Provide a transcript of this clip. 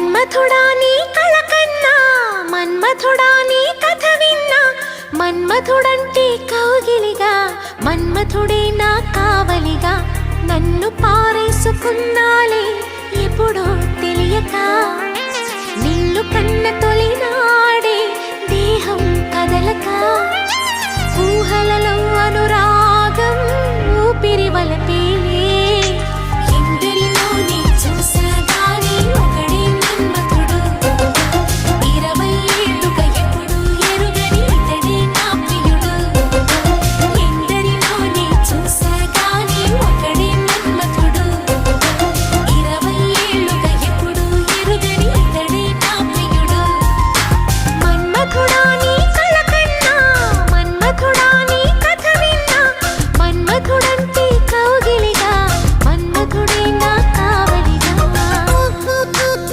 మన్మథుడా నీ కళ కన్నా, మన్మథుడా నీ కథ విన్నా, మన్మథుడంటే కౌగిలిగా, మన్మథుడే నా కావలిగా, నన్ను పారేసుకున్నాలే ఎప్పుడో తెలియక